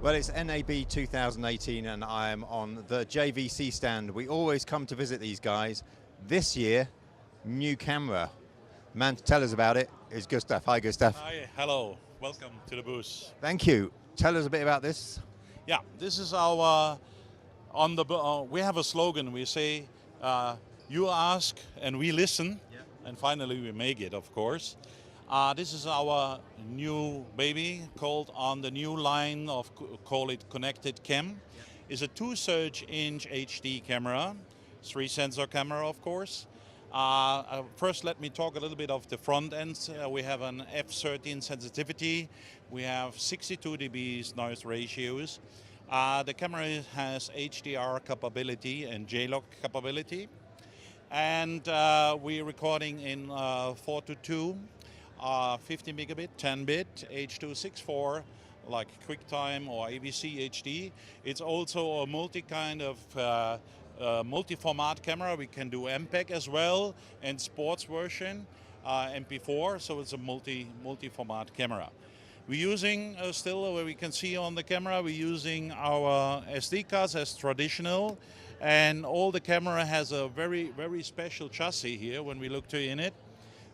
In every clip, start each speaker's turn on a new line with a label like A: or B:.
A: Well, it's NAB 2018 and I am on the JVC stand. We always come to visit these guys. This year, new camera. Man to tell us about it is Gustav. Hi, Gustav.
B: Hi, hello. Welcome to the booth.
A: Thank you. Tell us a bit about this.
B: Yeah, this is our, we have a slogan. We say, you ask and we listen, and finally we make it, of course. This is our new baby called on the new line of, call it Connected Cam. It's a 2-inch HD camera, 3-sensor camera, of course. First, let me talk a little bit of the front end. We have an f13 sensitivity. We have 62 dB noise ratios. The camera has HDR capability and J-Log capability. And we're recording in 4:2, 50 megabit, 10-bit, H.264, like QuickTime or AVC HD. It's also a multi-format camera. We can do MPEG as well, and sports version, MP4, so it's a multi-format camera. We're using still, where we can see on the camera, we're using our SD cards as traditional, and all the camera has a very, very special chassis here when we look in it.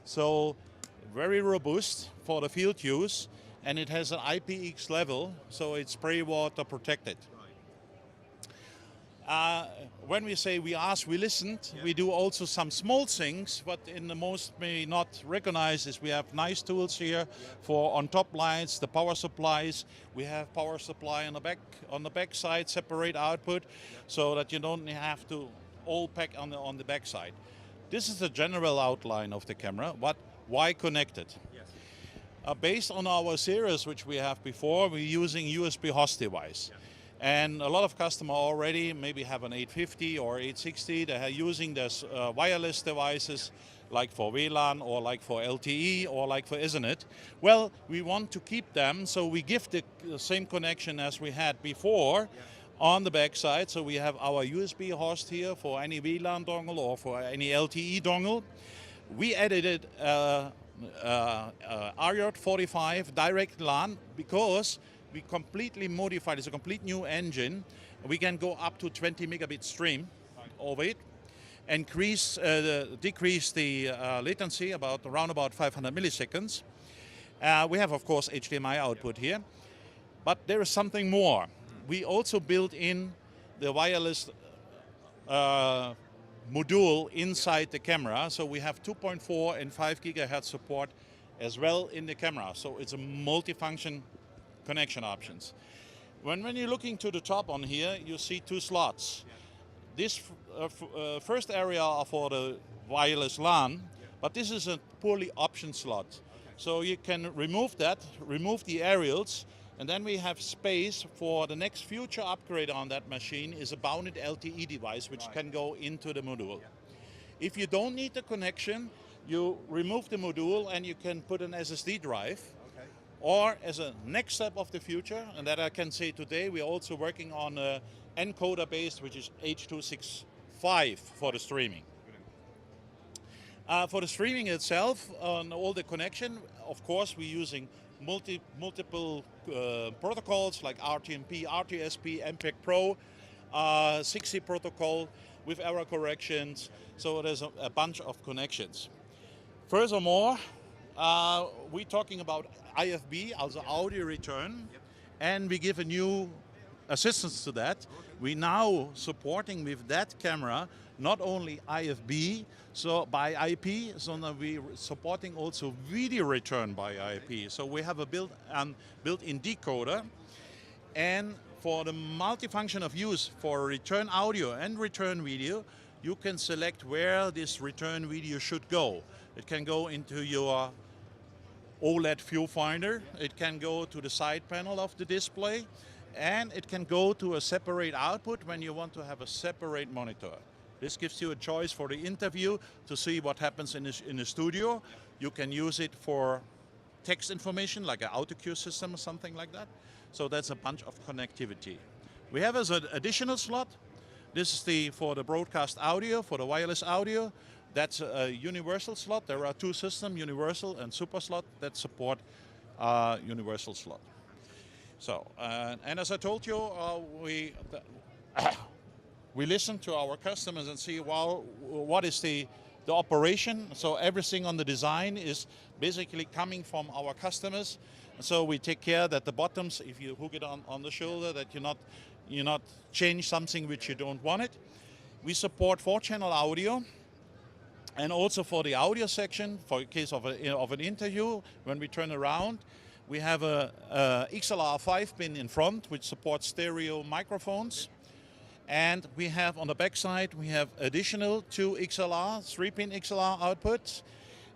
B: So very robust for the field use, and it has an IPX level, so it's spray water protected. When we say we asked, we listened, we do also some small things, but in the most may not recognize is we have nice tools here for on top lights, the power supplies. We have power supply on the back side, separate output, so that you don't have to all pack on the back side. This is the general outline of the camera, but why connected? Based on our series which we have before, we're using USB host device. And a lot of customers already maybe have an 850 or 860. They are using this wireless devices like for WLAN or like for LTE or like for Ethernet. Well, we want to keep them, so we give the same connection as we had before on the back side. So we have our USB host here for any WLAN dongle or for any LTE dongle. We added RJ45 direct LAN because we completely modified. It's a complete new engine. We can go up to 20 megabit stream of it, and decrease the latency around about 500 milliseconds. We have, of course, HDMI output here, but there is something more. We also built in the wireless module inside the camera, so we have 2.4 and 5 gigahertz support as well in the camera. So it's a multifunction connection options. When you're looking to the top on here, you see 2 slots. This first area are for the wireless LAN, but this is a poorly option slot. So you can remove that, remove the aerials, and then we have space for the next future upgrade on that machine is a bounded LTE device which can go into the module. If you don't need the connection, you remove the module and you can put an SSD drive. Or as a next step of the future, and that I can say today, we're also working on an encoder base which is H.265 for the streaming. For the streaming itself, on all the connection, of course, we're using multiple protocols like RTMP, RTSP, MPEG Pro, 60 protocol with error corrections, so there's a bunch of connections. Furthermore, we're talking about IFB, also audio return, and we give a new assistance to that. We're now supporting with that camera not only IFB, so by IP, so now we're supporting also video return by IP. So we have a built-in decoder, and for the multifunction of use for return audio and return video, you can select where this return video should go. It can go into your OLED viewfinder, it can go to the side panel of the display, and it can go to a separate output when you want to have a separate monitor. This gives you a choice for the interview to see what happens in the studio. You can use it for text information like an autocue system or something like that. So that's a bunch of connectivity. We have as an additional slot, this is for the broadcast audio, for the wireless audio. That's a universal slot. There are 2 systems, universal and super slot, that support universal slot. So, and as I told you, we listen to our customers and see, well, what is the operation. So everything on the design is basically coming from our customers. So we take care that the bottoms, if you hook it on the shoulder, that you not change something which you don't want it. We support 4-channel audio, and also for the audio section, for the case of an interview, when we turn around, we have a XLR 5-pin in front, which supports stereo microphones. And we have on the back side, we have additional 2 XLR, 3-pin XLR outputs.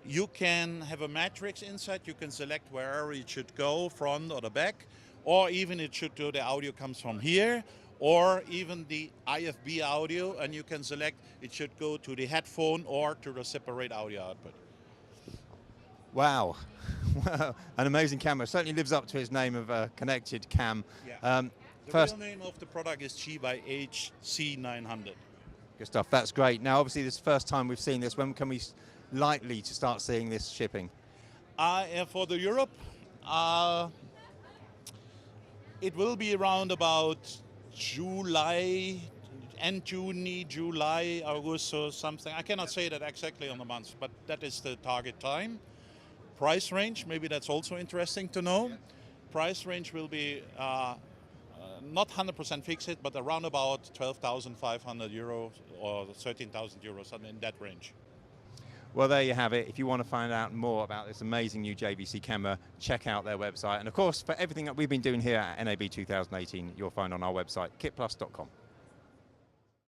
B: You can have a matrix inside. You can select wherever it should go, front or the back, or even it should go, the audio comes from here, or even the IFB audio, and you can select it should go to the headphone or to the separate audio output.
A: Wow. An amazing camera. Certainly lives up to its name of a connected cam.
B: Yeah. The real name of the product is GYH-C900.
A: Good stuff. That's great. Now, obviously, this is the first time we've seen this. When can we likely to start seeing this shipping?
B: For the Europe, it will be around about July, end June, July, August, or something. I cannot say that exactly on the month, but that is the target time. Price range, maybe that's also interesting to know. Yeah. Price range will be not 100% fixed, but around about 12,500 euros or 13,000 euros, something in that range.
A: Well, there you have it. If you want to find out more about this amazing new JVC camera, check out their website. And of course, for everything that we've been doing here at NAB 2018, you'll find on our website, KITPLUS.com.